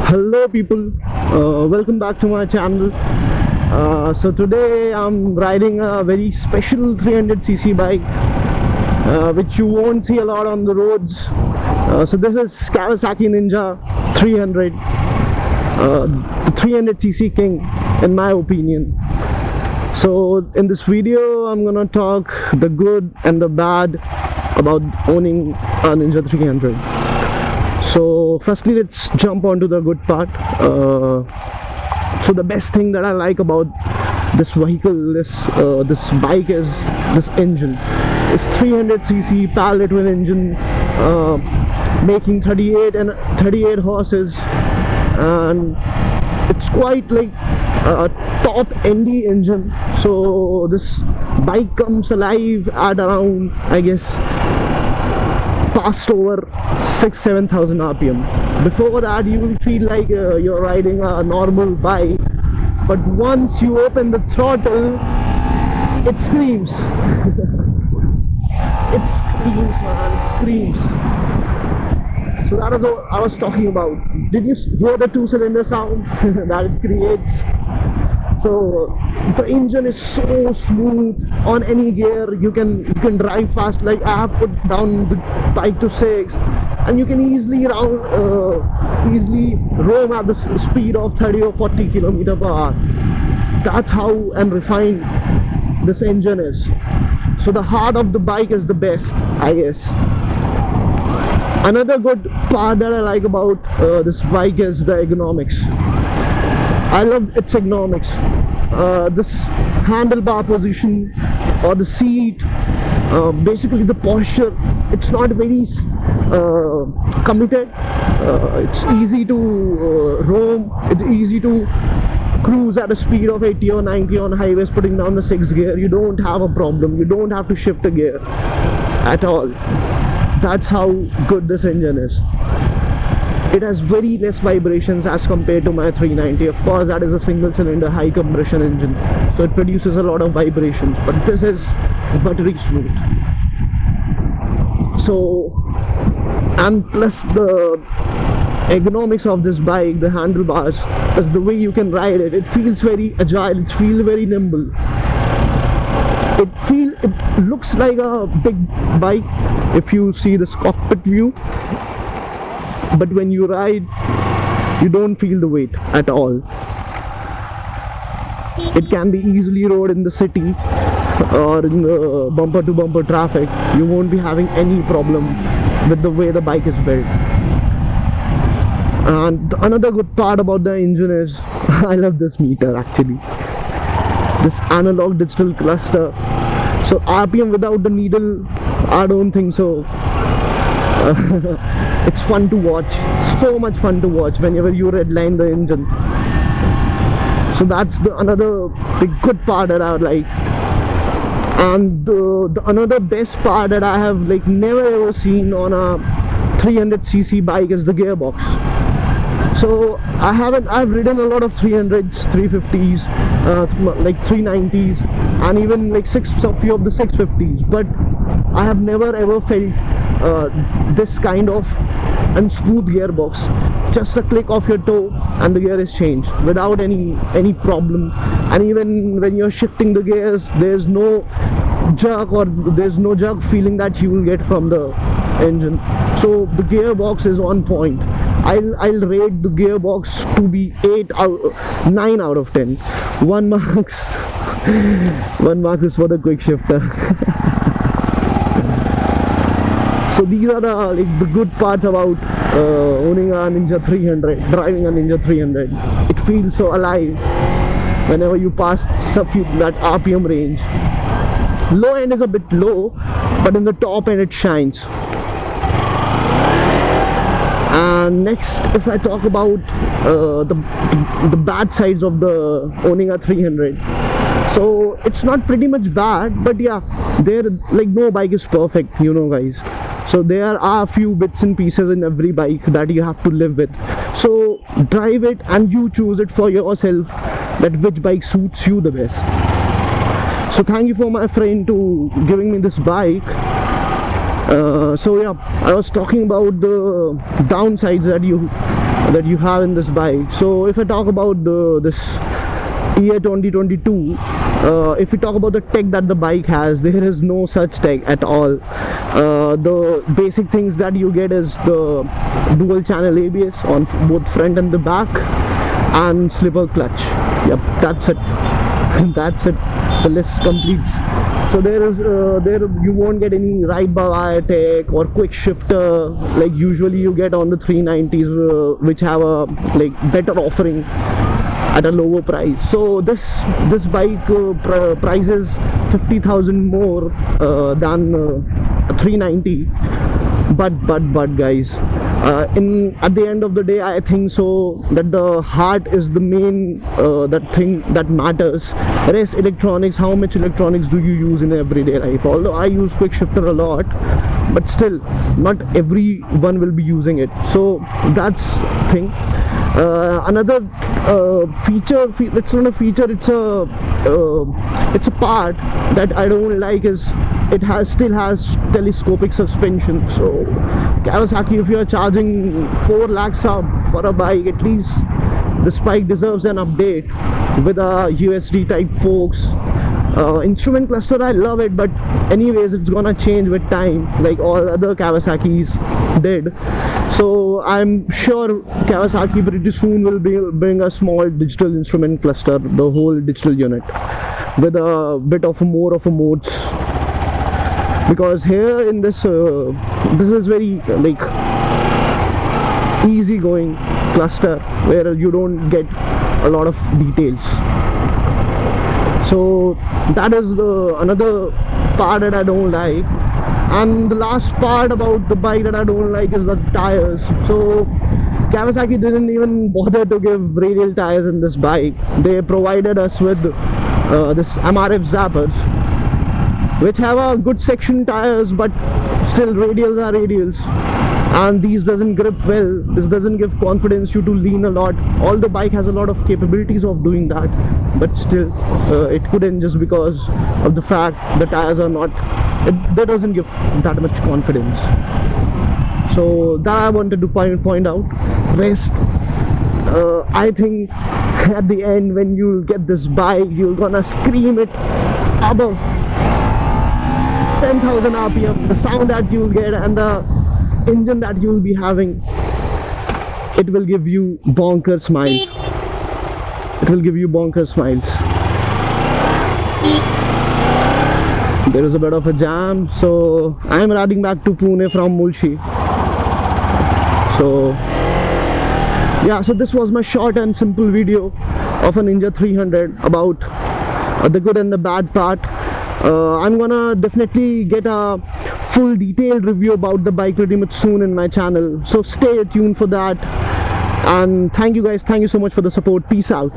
Hello people, welcome back to my channel. So today I'm riding a very special 300cc bike which you won't see a lot on the roads. So this is Kawasaki Ninja 300, the 300cc king in my opinion. So in this video I'm gonna talk the good and the bad about owning a Ninja 300. So firstly, let's jump onto the good part. So the best thing that I like about this vehicle, this bike, is this engine. It's 300cc parallel twin engine, making 38 horses, and it's quite like a top ND engine. So this bike comes alive at around, I guess, past over 6,000-7,000 RPM. Before that you will feel like you're riding a normal bike, but once you open the throttle, it screams. It screams, man, it screams. So that is what I was talking about. Did you hear the two-cylinder sound that it creates? So the engine is so smooth on any gear. You can drive fast. Like I have put down the bike to 6, and you can easily roam at the speed of 30 or 40 km/h. That's how and refined this engine is. So the heart of the bike is the best, I guess. Another good part that I like about this bike is the ergonomics. I love its ergonomics. This handlebar position or the seat, basically the posture, it's not very committed. It's easy to roam, it's easy to cruise at a speed of 80 or 90 on highways putting down the 6th gear. You don't have a problem, you don't have to shift a gear at all. That's how good this engine is. It has very less vibrations as compared to my 390. Of course, that is a single cylinder high compression engine, so it produces a lot of vibrations, but this is buttery smooth. So, and plus the ergonomics of this bike, the handlebars, is the way you can ride it. It feels very agile, it feels very nimble. It looks like a big bike if you see this cockpit view, but when you ride, you don't feel the weight at all. It can be easily rode in the city or in the bumper to bumper traffic. You won't be having any problem with the way the bike is built. And another good part about the engine is I love this meter actually, this analog digital cluster. So RPM without the needle, I don't think so. It's fun to watch, so much fun to watch whenever you redline the engine. So that's another big good part that I would like. And the another best part that I have like never ever seen on a 300cc bike is the gearbox. So I've ridden a lot of 300s, 350s, like 390s, and even like a few of the 650s, but I have never ever felt this kind of unsmooth gearbox. Just a click of your toe and the gear is changed without any problem. And even when you're shifting the gears, there's no jerk, or there's no jerk feeling that you will get from the engine. So the gearbox is on point. I'll rate the gearbox to be 9 out of 10. One mark is for the quick shifter. So these are the good parts about owning a Ninja 300, driving a Ninja 300. It feels so alive whenever you pass that RPM range. Low end is a bit low, but in the top end it shines. And next, if I talk about the bad sides of the owning a 300, so it's not pretty much bad, but yeah, like no bike is perfect, you know guys. So there are a few bits and pieces in every bike that you have to live with. So drive it and you choose it for yourself, that which bike suits you the best. So thank you for my friend to giving me this bike. So yeah, I was talking about the downsides that you have in this bike. So if I talk about this year 2022, if we talk about the tech that the bike has, there is no such tech at all. The basic things that you get is the dual channel ABS on both front and the back, and slipper clutch. Yep, that's it. That's it. The list completes. So there you won't get any ride-by-wire tech or quick shifter like usually you get on the 390s, which have a like better offering at a lower price. So this bike prices 50,000 more than a 390. But guys, at the end of the day, I think so that the heart is the main that thing that matters. Rest electronics, how much electronics do you use in everyday life? Although I use quick shifter a lot, but still not everyone will be using it. So that's thing. Another feature, it's not a feature, it's a part that I don't like is it still has telescopic suspension. So Kawasaki, if you are charging 4 lakhs up for a bike, at least this bike deserves an update with a USD type forks. Instrument cluster, I love it, but anyways it's gonna change with time like all other Kawasaki's did. So I'm sure Kawasaki pretty soon will bring a small digital instrument cluster, the whole digital unit, with a bit of more of a modes, because here in this this is very like easy going cluster where you don't get a lot of details. So that is another part that I don't like. And the last part about the bike that I don't like is the tires. So Kawasaki didn't even bother to give radial tires in this bike. They provided us with this MRF zappers, which have a good section tires, but still radials are radials, and these doesn't grip well. This doesn't give confidence you to lean a lot. All the bike has a lot of capabilities of doing that, but still it couldn't, just because of the fact the tires are not, that doesn't give that much confidence. So that I wanted to point out. Rest, I think at the end when you get this bike, you're gonna scream it above 10,000 RPM. The sound that you'll get and the engine that you'll be having, it will give you bonker smiles. It will give you bonker smiles. There is a bit of a jam, so I am riding back to Pune from Mulshi. So yeah, so this was my short and simple video of a Ninja 300 about the good and the bad part. I'm gonna definitely get a full detailed review about the bike pretty much soon in my channel, so stay tuned for that. And thank you guys, thank you so much for the support. Peace out.